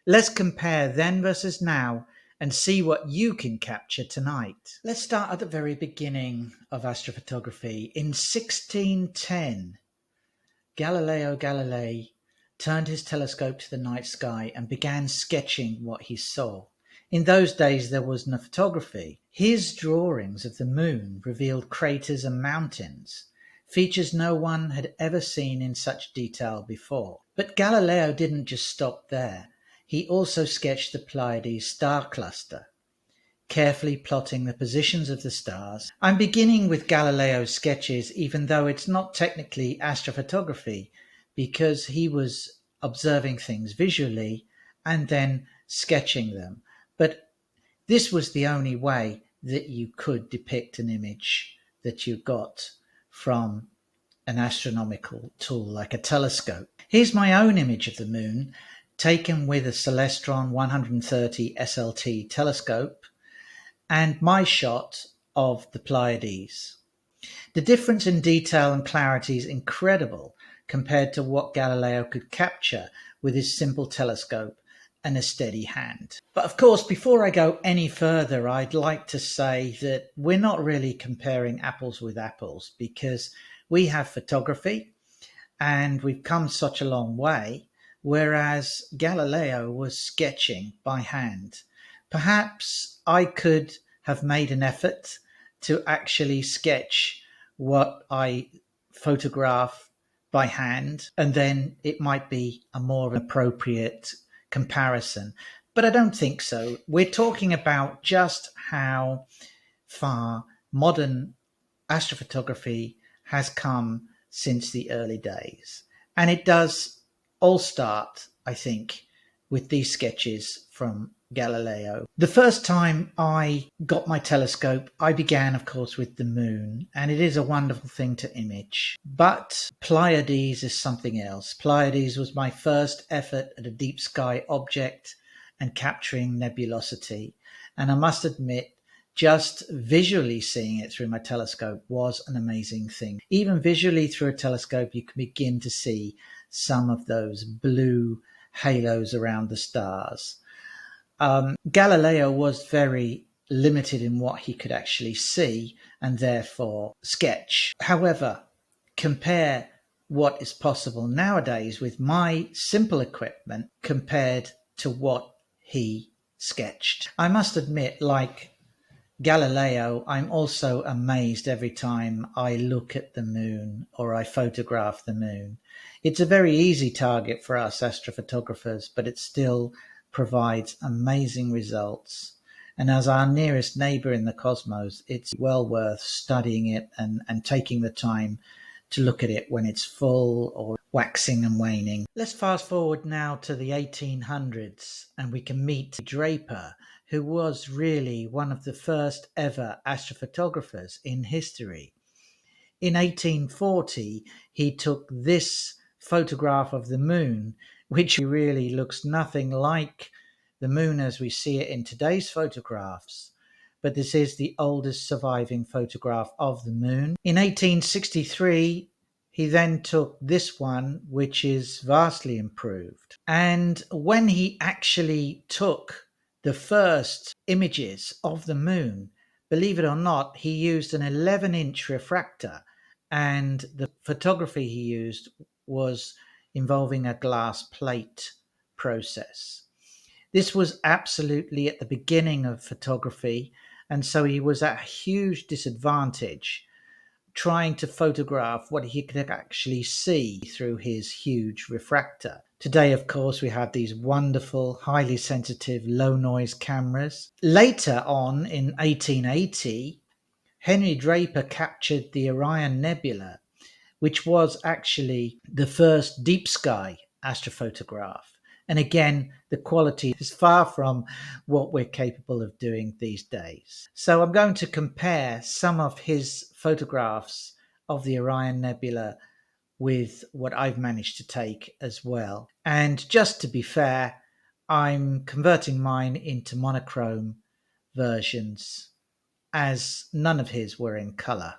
Let's compare then versus now and see what you can capture tonight. Let's start at the very beginning of astrophotography. In 1610, Galileo Galilei turned his telescope to the night sky and began sketching what he saw. In those days, there was no photography. His drawings of the moon revealed craters and mountains, features no one had ever seen in such detail before. But Galileo didn't just stop there. He also sketched the Pleiades star cluster, carefully plotting the positions of the stars. I'm beginning with Galileo's sketches, even though it's not technically astrophotography, because he was observing things visually and then sketching them. But this was the only way that you could depict an image that you got from an astronomical tool like a telescope. Here's my own image of the moon, taken with a Celestron 130 SLT telescope, and my shot of the Pleiades. The difference in detail and clarity is incredible compared to what Galileo could capture with his simple telescope and a steady hand. But of course, before I go any further, I'd like to say that we're not really comparing apples with apples, because we have photography and we've come such a long way, whereas Galileo was sketching by hand. Perhaps I could have made an effort to actually sketch what I photograph by hand, and then it might be a more appropriate comparison. But I don't think so. We're talking about just how far modern astrophotography has come since the early days. And it does all start, I think, with these sketches from Galileo. The first time I got my telescope, I began, of course, with the moon, and it is a wonderful thing to image. But Pleiades is something else. Pleiades was my first effort at a deep sky object and capturing nebulosity. And I must admit, just visually seeing it through my telescope was an amazing thing. Even visually through a telescope, you can begin to see some of those blue halos around the stars. Galileo was very limited in what he could actually see and therefore sketch. However, compare what is possible nowadays with my simple equipment compared to what he sketched. I must admit, like Galileo, I'm also amazed every time I look at the moon or I photograph the moon. It's a very easy target for us astrophotographers, but it still provides amazing results. And as our nearest neighbor in the cosmos, it's well worth studying it and taking the time to look at it when it's full or waxing and waning. Let's fast forward now to the 1800s and we can meet Draper, who was really one of the first ever astrophotographers in history. In 1840, he took this photograph of the moon, which really looks nothing like the moon as we see it in today's photographs. But this is the oldest surviving photograph of the moon. In 1863, he then took this one, which is vastly improved. And when he actually took the first images of the moon, believe it or not, he used an 11-inch refractor, and the photography he used was involving a glass plate process. This was absolutely at the beginning of photography, and so he was at a huge disadvantage trying to photograph what he could actually see through his huge refractor. Today, of course, we have these wonderful, highly sensitive, low noise cameras. Later on in 1880, Henry Draper captured the Orion Nebula, which was actually the first deep sky astrophotograph. And again, the quality is far from what we're capable of doing these days. So I'm going to compare some of his photographs of the Orion Nebula with what I've managed to take as well. And just to be fair, I'm converting mine into monochrome versions, as none of his were in color.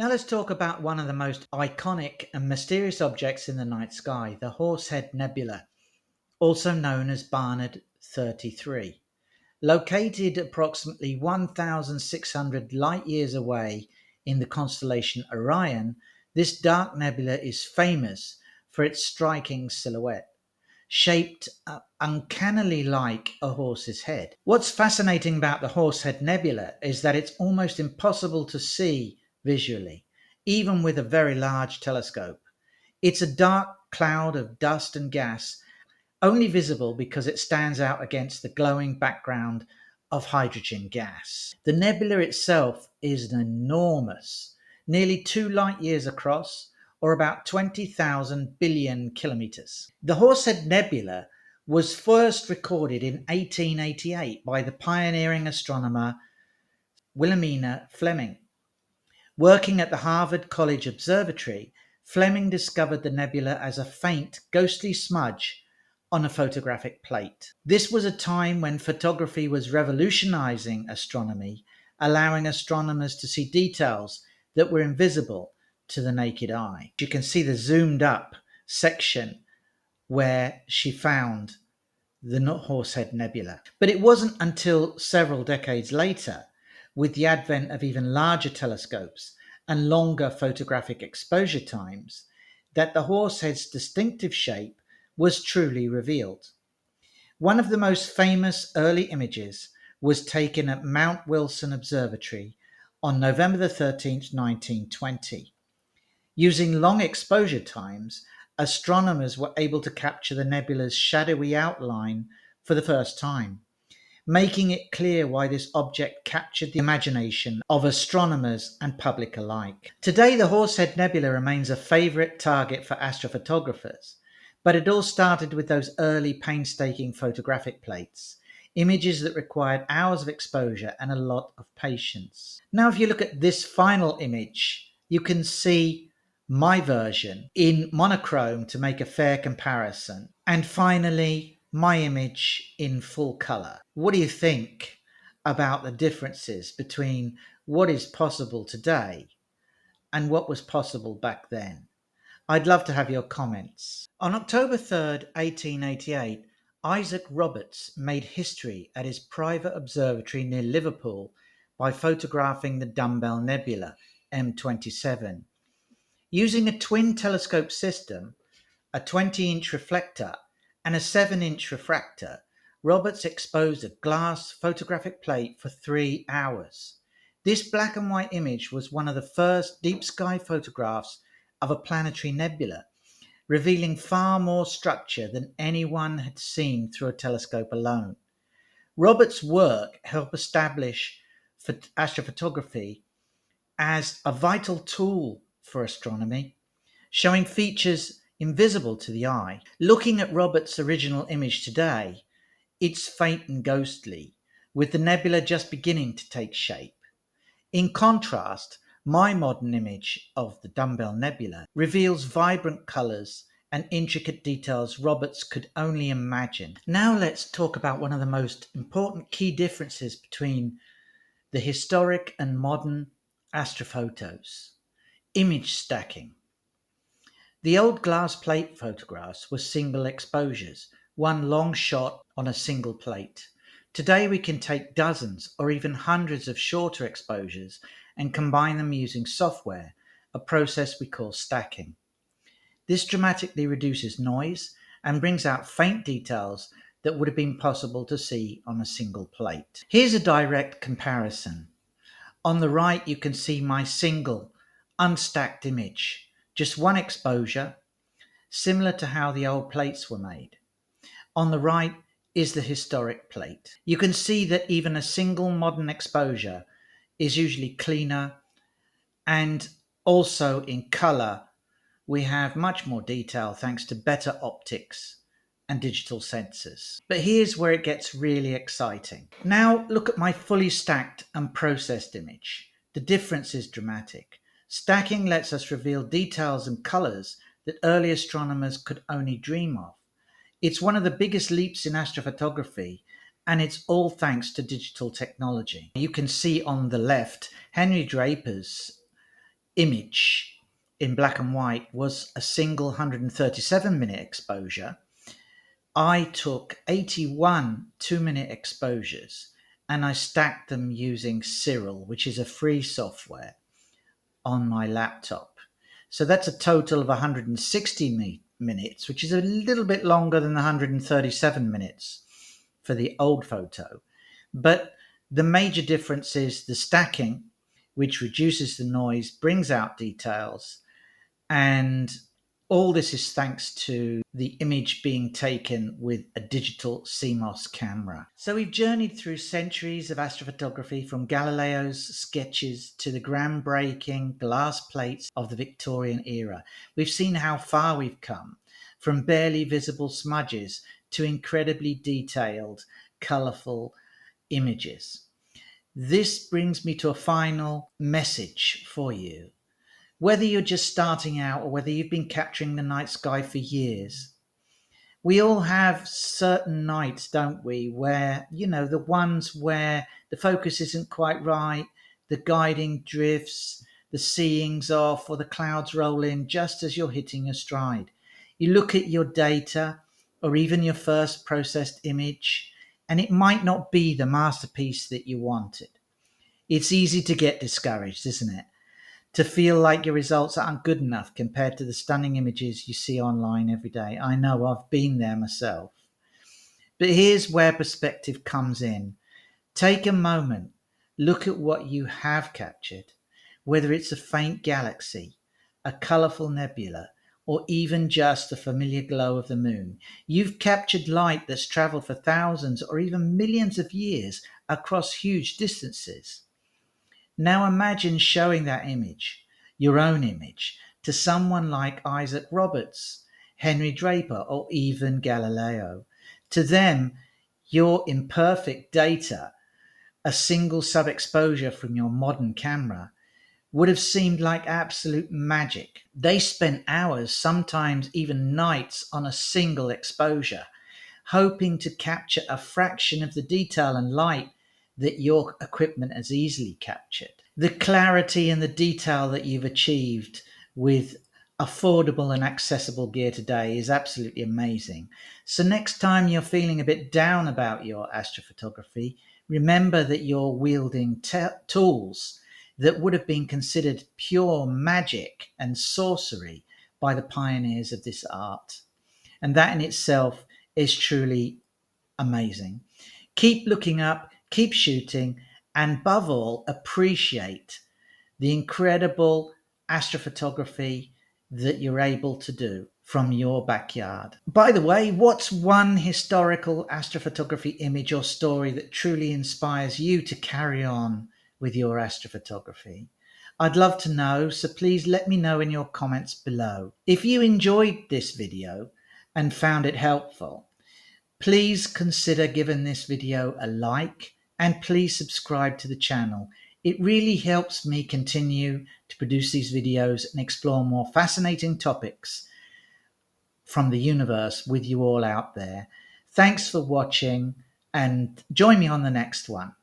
Now let's talk about one of the most iconic and mysterious objects in the night sky, the Horsehead Nebula, also known as Barnard 33. Located approximately 1,600 light years away in the constellation Orion, this dark nebula is famous for its striking silhouette, shaped uncannily like a horse's head. What's fascinating about the Horsehead Nebula is that it's almost impossible to see visually, even with a very large telescope. It's a dark cloud of dust and gas, only visible because it stands out against the glowing background of hydrogen gas. The nebula itself is enormous, nearly 2 light years across, or about 20,000 billion kilometers. The Horsehead Nebula was first recorded in 1888 by the pioneering astronomer Wilhelmina Fleming. Working at the Harvard College Observatory, Fleming discovered the nebula as a faint, ghostly smudge on a photographic plate. This was a time when photography was revolutionizing astronomy, allowing astronomers to see details that were invisible to the naked eye. You can see the zoomed up section where she found the Horsehead Nebula. But it wasn't until several decades later, with the advent of even larger telescopes and longer photographic exposure times, that the Horsehead's distinctive shape was truly revealed. One of the most famous early images was taken at Mount Wilson Observatory on November the 13th, 1920. Using long exposure times, astronomers were able to capture the nebula's shadowy outline for the first time, making it clear why this object captured the imagination of astronomers and public alike. Today, the Horsehead Nebula remains a favourite target for astrophotographers, but it all started with those early painstaking photographic plates, images that required hours of exposure and a lot of patience. Now, if you look at this final image, you can see my version in monochrome to make a fair comparison, and finally my image in full color. What do you think about the differences between what is possible today and what was possible back then? I'd love to have your comments. On October 3rd, 1888, Isaac Roberts made history at his private observatory near Liverpool by photographing the Dumbbell Nebula, M27. Using a twin telescope system, a 20-inch reflector, and a 7-inch refractor, Roberts exposed a glass photographic plate for 3 hours. This black and white image was one of the first deep sky photographs of a planetary nebula, revealing far more structure than anyone had seen through a telescope alone. Roberts' work helped establish astrophotography as a vital tool for astronomy, showing features invisible to the eye. Looking at Roberts' original image today, it's faint and ghostly, with the nebula just beginning to take shape. In contrast, my modern image of the Dumbbell Nebula reveals vibrant colours and intricate details Roberts could only imagine. Now let's talk about one of the most important key differences between the historic and modern astrophotos: image stacking. The old glass plate photographs were single exposures, one long shot on a single plate. Today we can take dozens or even hundreds of shorter exposures and combine them using software, a process we call stacking. This dramatically reduces noise and brings out faint details that would have been possible to see on a single plate. Here's a direct comparison. On the right you can see my single, unstacked image, just one exposure, similar to how the old plates were made. On the right is the historic plate. You can see that even a single modern exposure is usually cleaner, and also in color we have much more detail thanks to better optics and digital sensors. But here's where it gets really exciting. Now look at my fully stacked and processed image. The difference is dramatic. Stacking lets us reveal details and colors that early astronomers could only dream of. It's one of the biggest leaps in astrophotography, and it's all thanks to digital technology. You can see on the left Henry Draper's image in black and white was a single 137-minute exposure, I took 81 2-minute exposures and I stacked them using Cyril, which is a free software, on my laptop. So that's a total of 160 minutes, which is a little bit longer than the 137 minutes for the old photo. But the major difference is the stacking, which reduces the noise, brings out details, and all this is thanks to the image being taken with a digital CMOS camera. So we've journeyed through centuries of astrophotography, from Galileo's sketches to the groundbreaking glass plates of the Victorian era. We've seen how far we've come, from barely visible smudges to incredibly detailed, colourful images. This brings me to a final message for you. Whether you're just starting out or whether you've been capturing the night sky for years, we all have certain nights, don't we, where, the ones where the focus isn't quite right, the guiding drifts, the seeing's off, or the clouds roll in just as you're hitting your stride. You look at your data or even your first processed image, and it might not be the masterpiece that you wanted. It's easy to get discouraged, isn't it? To feel like your results aren't good enough compared to the stunning images you see online every day. I know, I've been there myself. But here's where perspective comes in. Take a moment, look at what you have captured, whether it's a faint galaxy, a colourful nebula, or even just the familiar glow of the moon. You've captured light that's travelled for thousands or even millions of years across huge distances. Now imagine showing that image, your own image, to someone like Isaac Roberts, Henry Draper, or even Galileo. To them, your imperfect data, a single sub-exposure from your modern camera, would have seemed like absolute magic. They spent hours, sometimes even nights, on a single exposure, hoping to capture a fraction of the detail and light that your equipment has easily captured. The clarity and the detail that you've achieved with affordable and accessible gear today is absolutely amazing. So next time you're feeling a bit down about your astrophotography, remember that you're wielding tools that would have been considered pure magic and sorcery by the pioneers of this art. And that in itself is truly amazing. Keep looking up, keep shooting, and above all, appreciate the incredible astrophotography that you're able to do from your backyard. By the way, what's one historical astrophotography image or story that truly inspires you to carry on with your astrophotography? I'd love to know, so please let me know in your comments below. If you enjoyed this video and found it helpful, please consider giving this video a like and please subscribe to the channel. It really helps me continue to produce these videos and explore more fascinating topics from the universe with you all out there. Thanks for watching and join me on the next one.